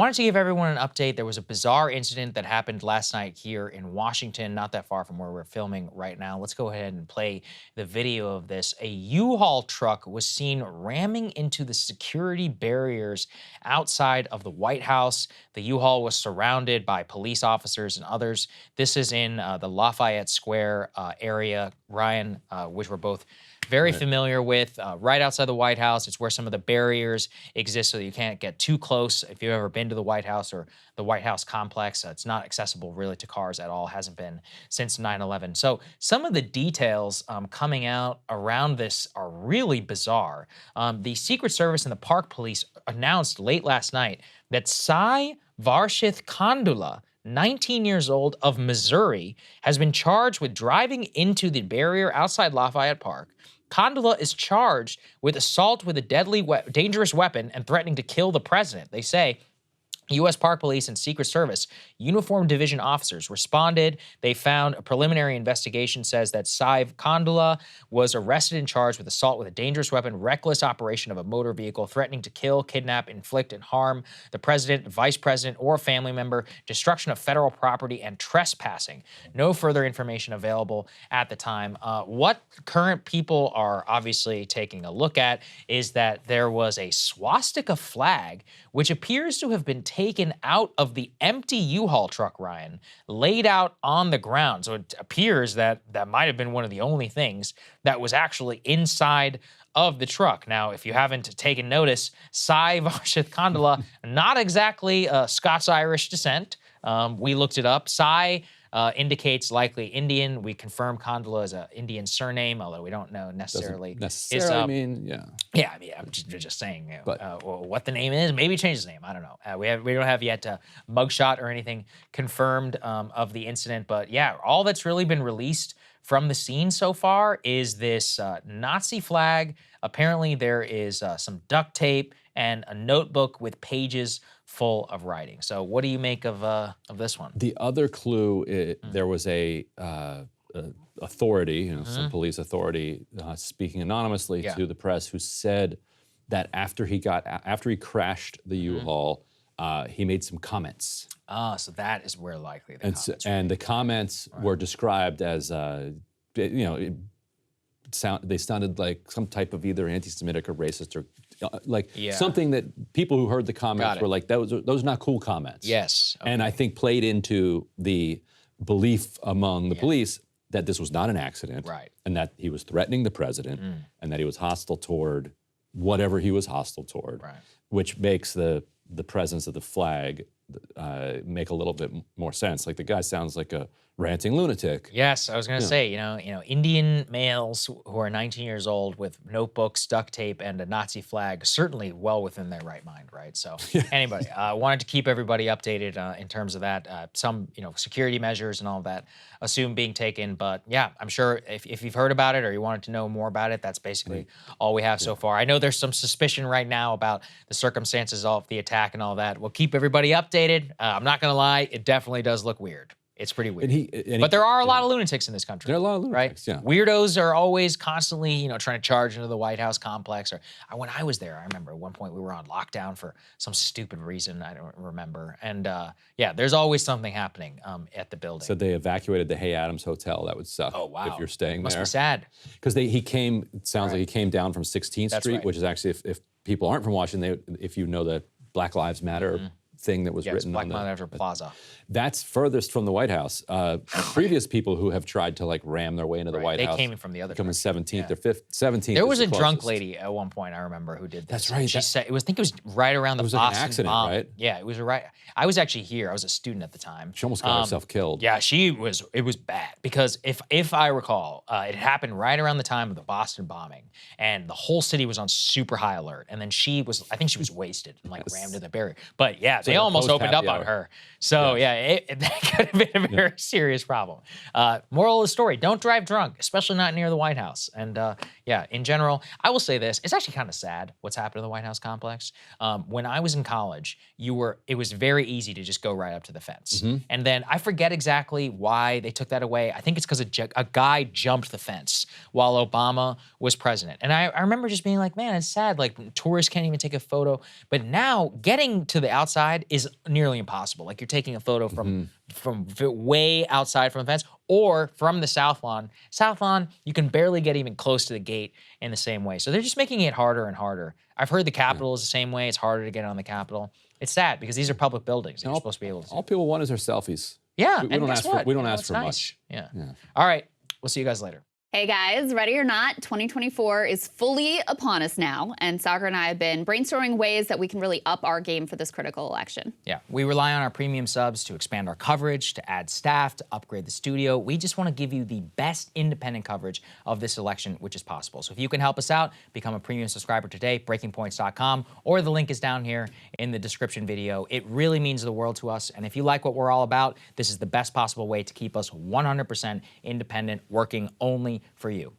wanted to give everyone an update. There was a bizarre incident that happened last night here in Washington, not that far from where we're filming right now. Let's go ahead and play the video of this. A U-Haul truck was seen ramming into the security barriers outside of the White House. The U-Haul was surrounded by police officers and others. This is in the Lafayette Square area, Ryan, which we're both very familiar with, right outside the White House. It's where some of the barriers exist so that you can't get too close. If you've ever been to the White House or the White House complex, it's not accessible really to cars at all, hasn't been since 9/11. So some of the details coming out around this are really bizarre. The Secret Service and the Park Police announced late last night that Sai Varshith Kandula, 19 years old, of Missouri, has been charged with driving into the barrier outside Lafayette Park. Kandula is charged with assault with a deadly, dangerous weapon and threatening to kill the president. They say U.S. Park Police and Secret Service uniformed division officers responded. They found a preliminary investigation says that Saiv Kandula was arrested and charged with assault with a dangerous weapon, reckless operation of a motor vehicle, threatening to kill, kidnap, inflict, and harm the president, vice president, or a family member, destruction of federal property, and trespassing. No further information available at the time. What current people are obviously taking a look at is that there was a swastika flag, which appears to have been taken out of the empty U-Haul truck, Ryan, laid out on the ground. So it appears that that might have been one of the only things that was actually inside of the truck. Now, if you haven't taken notice, Sai Varshith Kandula, not exactly Scots-Irish descent. We looked it up. Sai indicates likely Indian. We confirm Kandula is an Indian surname, although we don't know necessarily. Doesn't necessarily mean, yeah. Yeah, I mean, I'm just saying what the name is. Maybe change his name. I don't know. We don't have yet a mugshot or anything confirmed of the incident. But yeah, all that's really been released from the scene so far is this Nazi flag. Apparently, there is some duct tape and a notebook with pages full of writing. So what do you make of this one? The other clue, there was a authority, some police authority, speaking anonymously to the press, who said that after he crashed the U-Haul, he made some comments. So that is where likely the comments and the comments were described as, they sounded like some type of either anti-Semitic or racist or something that people who heard the comments were like, those are not cool comments. Yes. Okay. And I think played into the belief among the police that this was not an accident, and that he was threatening the president, and that he was hostile toward whatever he was hostile toward, which makes the presence of the flag make a little bit more sense. Like, the guy sounds like a ranting lunatic. Yes, I was going to say, Indian males who are 19 years old with notebooks, duct tape, and a Nazi flag, certainly well within their right mind, right? So anybody, wanted to keep everybody updated in terms of that. Some, security measures and all of that assume being taken. But yeah, I'm sure if you've heard about it or you wanted to know more about it, that's basically all we have so far. I know there's some suspicion right now about the circumstances of the attack and all that. We'll keep everybody updated. I'm not going to lie, it definitely does look weird. It's pretty weird. But there are a lot of lunatics in this country. There are a lot of lunatics, right? Weirdos are always constantly, trying to charge into the White House complex. Or when I was there, I remember at one point we were on lockdown for some stupid reason. I don't remember. And there's always something happening at the building. So they evacuated the Hay Adams Hotel. That would suck. Oh, wow. If you're staying Must there. be sad. Because it sounds like he came down from 16th Street, which is actually, if people aren't from Washington, if you know the Black Lives Matter thing that was written Black on the Lives Matter Plaza. That's furthest from the White House. Previous people who have tried to ram their way into the White House. They came in from the other direction. 17th or 17th. There was a drunk lady at one point, I remember, who did this. That's right. She said, I think it was right around the Boston like an accident, bomb. right? Yeah, it was right. I was actually here. I was a student at the time. She almost got herself killed. Yeah, it was bad because if I recall, it happened right around the time of the Boston bombing, and the whole city was on super high alert. And then I think she was wasted and rammed to the barrier. But yeah, they almost opened up on her. So that could have been a very serious problem. Moral of the story: don't drive drunk, especially not near the White House. And in general, I will say this: it's actually kind of sad what's happened to the White House complex. When I was in college, it was very easy to just go right up to the fence. And then I forget exactly why they took that away. I think it's because a guy jumped the fence while Obama was president. And I remember just being like, man, it's sad. Like tourists can't even take a photo. But now getting to the outside is nearly impossible. Like you're taking a photo from way outside from the fence or from the South Lawn. South Lawn, you can barely get even close to the gate in the same way. So they're just making it harder and harder. I've heard the Capitol is the same way. It's harder to get on the Capitol. It's sad because these are public buildings. You're supposed to be able to see. All people want is their selfies. Yeah, we don't ask for nice. much. Yeah. All right. We'll see you guys later. Hey guys, ready or not, 2024 is fully upon us now, and Saagar and I have been brainstorming ways that we can really up our game for this critical election. Yeah, we rely on our premium subs to expand our coverage, to add staff, to upgrade the studio. We just want to give you the best independent coverage of this election, which is possible. So if you can help us out, become a premium subscriber today, breakingpoints.com, or the link is down here in the description video. It really means the world to us, and if you like what we're all about, this is the best possible way to keep us 100% independent, working only for you.